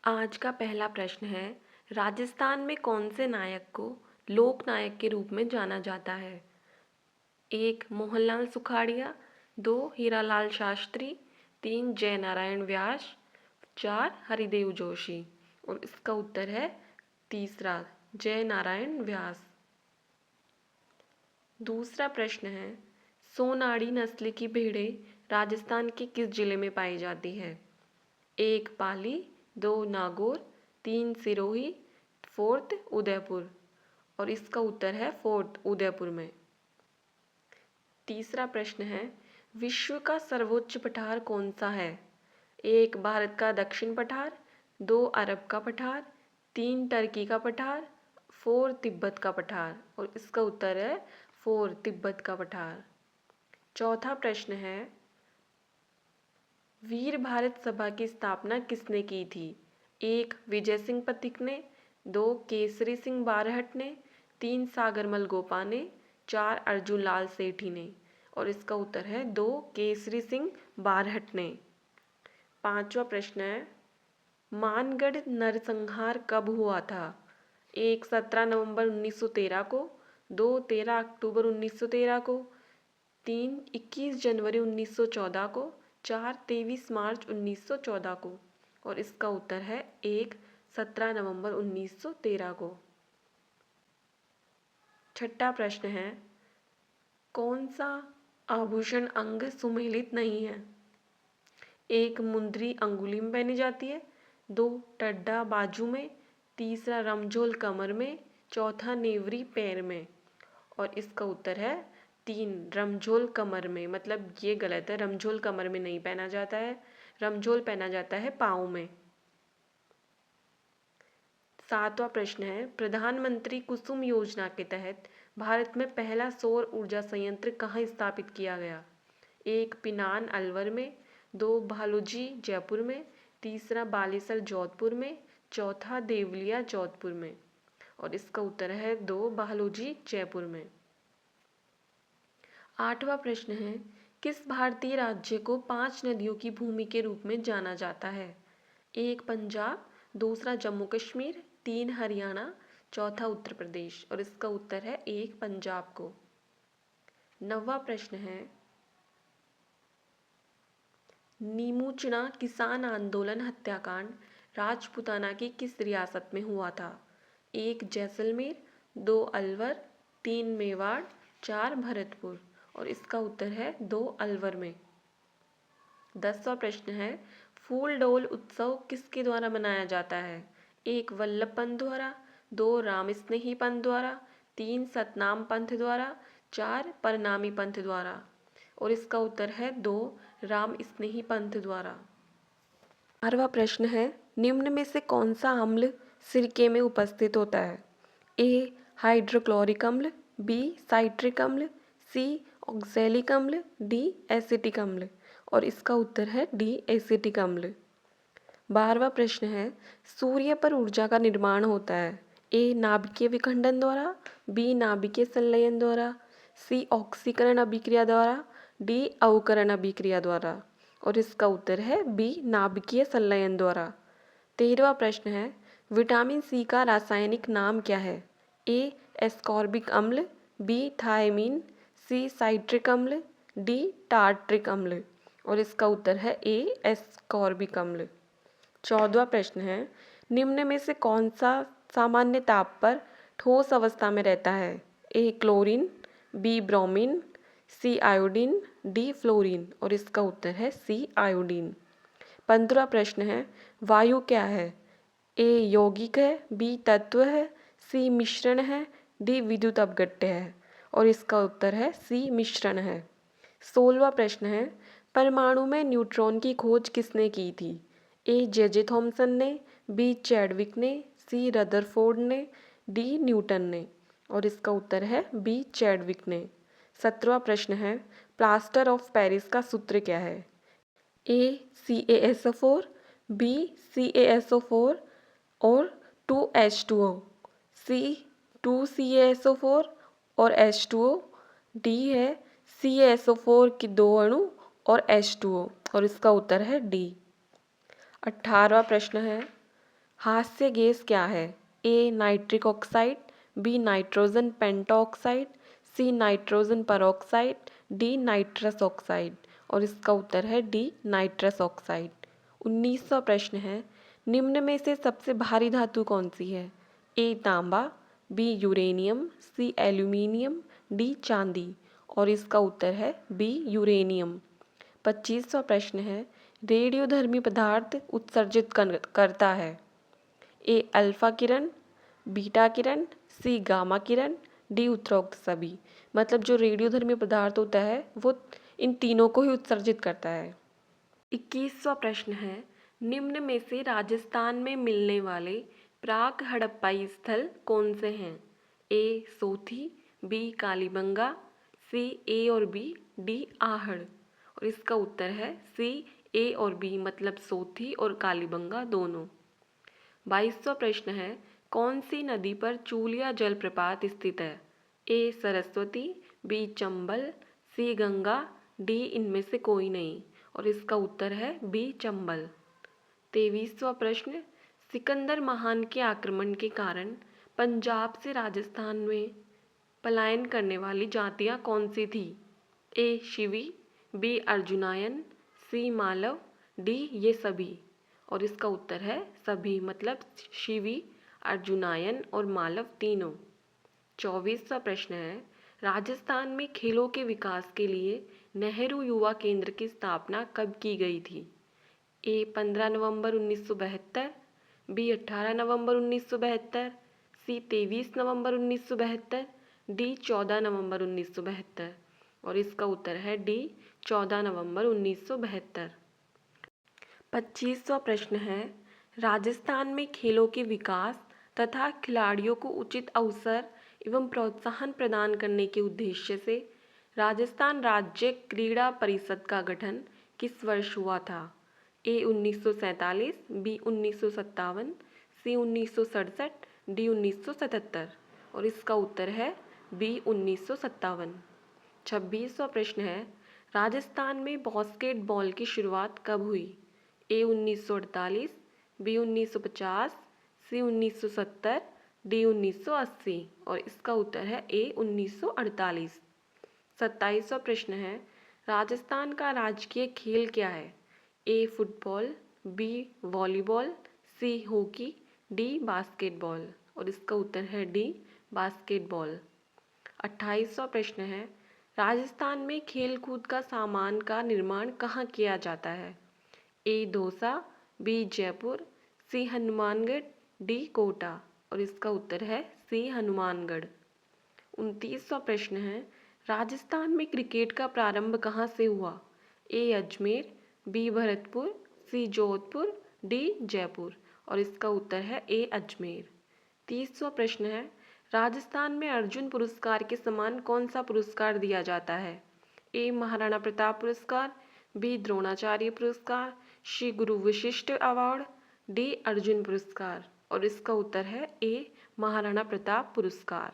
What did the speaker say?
आज का पहला प्रश्न है, राजस्थान में कौन से नायक को लोक नायक के रूप में जाना जाता है? 1. मोहनलाल सुखाड़िया, 2. हीरालाल शास्त्री, 3. जयनारायण व्यास, 4. हरिदेव जोशी। और इसका उत्तर है तीसरा, जयनारायण व्यास। दूसरा प्रश्न है, सोनाड़ी नस्ल की भेड़ें राजस्थान के किस जिले में पाई जाती है? 1. पाली, 2. नागौर, 3. सिरोही, 4. उदयपुर। और इसका उत्तर है 4. उदयपुर में। तीसरा प्रश्न है, विश्व का सर्वोच्च पठार कौन सा है? 1. भारत का दक्षिण पठार, 2. अरब का पठार, 3. टर्की का पठार, 4. तिब्बत का पठार। और इसका उत्तर है 4. तिब्बत का पठार। चौथा प्रश्न है, वीर भारत सभा की स्थापना किसने की थी? 1. विजय सिंह पथिक ने, 2. केसरी सिंह बारहट ने, 3. सागरमल गोपा ने, 4. अर्जुन लाल सेठी ने। और इसका उत्तर है 2. केसरी सिंह बारहट ने। पांचवा प्रश्न है, मानगढ़ नरसंहार कब हुआ था? 1. 17 नवंबर 1913 को, 2. 13 अक्टूबर 1913 को, 3. 21 जनवरी 1914 को, 4. 23 मार्च 1914 को। और इसका उत्तर है 1. 17 नवंबर 1913 को। छठा प्रश्न है, कौन सा आभूषण अंग सुमेलित नहीं है? 1. मुंदरी अंगुली में पहनी जाती है, 2. टड्डा बाजू में, 3. रमझोल कमर में, 4. नेवरी पैर में। और इसका उत्तर है 3. रमझोल कमर में। मतलब ये गलत है, रमझोल कमर में नहीं पहना जाता है, रमझोल पहना जाता है पाँव में। सातवां प्रश्न है, प्रधानमंत्री कुसुम योजना के तहत भारत में पहला सौर ऊर्जा संयंत्र कहाँ स्थापित किया गया? 1. पिनान अलवर में, 2. भालूजी जयपुर में, 3. बालेसर जोधपुर में, 4. देवलिया जोधपुर में। और इसका उत्तर है 2. भालूजी जयपुर में। आठवां प्रश्न है, किस भारतीय राज्य को 5 नदियों की भूमि के रूप में जाना जाता है? 1. पंजाब, 2. जम्मू कश्मीर, 3. हरियाणा, 4. उत्तर प्रदेश। और इसका उत्तर है 1. पंजाब को। 9वां प्रश्न है, नीमूचना किसान आंदोलन हत्याकांड राजपूताना की किस रियासत में हुआ था? 1. जैसलमेर, 2. अलवर, 3. मेवाड़, 4. भरतपुर। और इसका उत्तर है 2. अलवर में। 10वां प्रश्न है, फूल डोल उत्सव किसके द्वारा मनाया जाता है? 1. वल्लभ पंत द्वारा, 2. राम स्नेही पंत द्वारा, 3. सतनाम पंथ द्वारा, 4. परनामी पंथ द्वारा। और इसका उत्तर है 2. राम स्नेही पंथ द्वारा। 12वां प्रश्न है, निम्न में से कौन सा अम्ल सिरके में उपस्थित होता है? ए. हाइड्रोक्लोरिक अम्ल, बी. साइट्रिक अम्ल, सी. ऑक्सैलिक अम्ल, डी. एसिटिक अम्ल। और इसका उत्तर है डी. एसिटिक अम्ल। 12वां प्रश्न है, सूर्य पर ऊर्जा का निर्माण होता है? ए. नाभिकीय विखंडन द्वारा, बी. नाभिकीय संलयन द्वारा, सी. ऑक्सीकरण अभिक्रिया द्वारा, डी. अवकरण अभिक्रिया द्वारा। और इसका उत्तर है बी. नाभिकीय संलयन द्वारा। 13वां प्रश्न है, विटामिन सी का रासायनिक नाम क्या है? ए. एस्कॉर्बिक अम्ल, बी. थायमीन, सी. साइट्रिक अम्ल, डी. टार्ट्रिक अम्ल। और इसका उत्तर है ए. एस्कॉर्बिक अम्ल। 14वां प्रश्न है, निम्न में से कौन सा सामान्य ताप पर ठोस अवस्था में रहता है? A. Chlorine, B. Bromine, C. Iodine, D. Fluorine. और इसका उत्तर है सी. आयोडीन। 15वां प्रश्न है, वायु क्या है? ए. यौगिक है, बी. तत्व है, सी. मिश्रण है, डी. विद्युत अपघट्य है। और इसका उत्तर है सी. मिश्रण है। 16वां प्रश्न है, परमाणु में न्यूट्रॉन की खोज किसने की थी? ए. जे थॉमसन ने, बी. चैडविक ने, सी. रदरफोर्ड ने, डी. न्यूटन ने। और इसका उत्तर है बी. चैडविक ने। 17वां प्रश्न है, प्लास्टर ऑफ पेरिस का सूत्र क्या है? ए. CaSO4, B. CaSO4 और 2H2O, सी. 2CaSO4 और H2O, डी है CaSO4 की 2 अणु और H2O। और इसका उत्तर है डी। 18वां प्रश्न है, हास्य गैस क्या है? A nitric oxide, B nitrogen pentoxide, C nitrogen peroxide, D nitrous oxide. और इसका उत्तर है डी नाइट्रस ऑक्साइड। 19वां प्रश्न है, निम्न में से सबसे भारी धातु कौन सी है? ए तांबा, बी यूरेनियम, सी एल्यूमिनियम, डी चांदी। और इसका उत्तर है बी यूरेनियम। 25वां प्रश्न है, रेडियोधर्मी पदार्थ उत्सर्जित करता है? ए अल्फा किरण, बीटा किरण, सी गामा किरण, डी उत्तरोक्त सभी। मतलब जो रेडियोधर्मी पदार्थ होता है वो इन तीनों को ही उत्सर्जित करता है। 21वां प्रश्न है, निम्न में से राजस्थान में मिलने वाले प्राक हड़प्पाई स्थल कौन से हैं? ए सोथी, बी कालीबंगा, सी ए और बी, डी आहड़। और इसका उत्तर है सी ए और बी, मतलब सोथी और कालीबंगा दोनों। 22वां प्रश्न है, कौन सी नदी पर चूलिया जलप्रपात स्थित है? ए सरस्वती, बी चंबल, सी गंगा, डी इनमें से कोई नहीं। और इसका उत्तर है बी चंबल। 23वां प्रश्न, सिकंदर महान के आक्रमण के कारण पंजाब से राजस्थान में पलायन करने वाली जातियां कौन सी थी? ए शिवी, बी अर्जुनायन, सी मालव, डी ये सभी। और इसका उत्तर है सभी, मतलब शिवी, अर्जुनायन और मालव तीनों। 24वां प्रश्न है, राजस्थान में खेलों के विकास के लिए नेहरू युवा केंद्र की स्थापना कब की गई थी? ए 15 नवंबर 1972, बी 18 नवंबर 1972, सी 23 नवंबर 1972, डी 14 नवंबर 1972। और इसका उत्तर है डी 14 नवंबर 1972। 25वां प्रश्न है, राजस्थान में खेलों के विकास तथा खिलाड़ियों को उचित अवसर एवं प्रोत्साहन प्रदान करने के उद्देश्य से राजस्थान राज्य क्रीड़ा परिषद का गठन किस वर्ष हुआ था? ए 1947, बी 1957, सी 1967, डी 1977। और इसका उत्तर है बी 1957। 26वां प्रश्न है, राजस्थान में बास्केटबॉल की शुरुआत कब हुई? ए 1948, बी 1950, सी 1970, डी 1980। और इसका उत्तर है ए 1948। 27वां प्रश्न है, राजस्थान का राजकीय खेल क्या है? A football, B volleyball, C hockey, D basketball. और इसका उत्तर है डी बास्केटबॉल। 28वां प्रश्न है, राजस्थान में खेल कूद का सामान का निर्माण कहाँ किया जाता है? ए दौसा, बी जयपुर, सी हनुमानगढ़, डी कोटा। और इसका उत्तर है सी हनुमानगढ़। 29वां प्रश्न है, राजस्थान में क्रिकेट का प्रारंभ कहाँ से हुआ? ए अजमेर, बी भरतपुर, सी जोधपुर, डी जयपुर। और इसका उत्तर है ए अजमेर। 30वां प्रश्न है, राजस्थान में अर्जुन पुरस्कार के समान कौन सा पुरस्कार दिया जाता है? ए महाराणा प्रताप पुरस्कार, बी द्रोणाचार्य पुरस्कार, सी गुरु विशिष्ट अवार्ड, डी अर्जुन पुरस्कार। और इसका उत्तर है ए महाराणा प्रताप पुरस्कार।